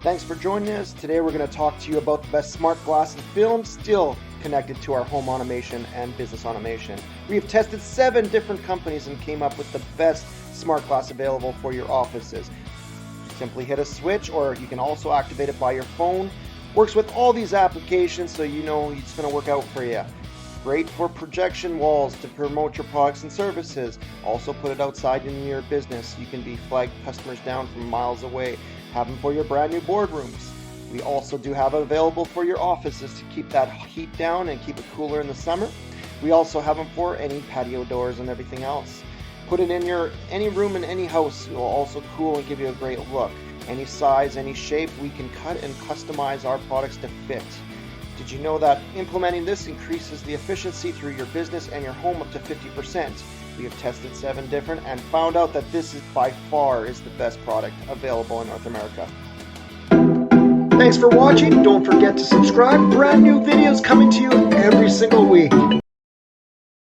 Thanks for joining us. Today we're going to talk to you about the best smart glass and film still connected to our home automation and business automation. We have tested 7 different companies and came up with the best smart glass available for your offices. Simply hit a switch, or you can also activate it by your phone. Works with all these applications, so you know it's going to work out for you. Great for projection walls to promote your products and services. Also put it outside in your business. You can be flag customers down from miles away. Have them for your brand new boardrooms. We also do have it available for your offices to keep that heat down and keep it cooler in the summer. We also have them for any patio doors and everything else. Put it in any room in any house. It will also cool and give you a great look. Any size, any shape, we can cut and customize our products to fit. Did you know that implementing this increases the efficiency through your business and your home up to 50%? We have tested 7 different and found out that this is by far the best product available in North America. Thanks for watching. Don't forget to subscribe. Brand new videos coming to you every single week.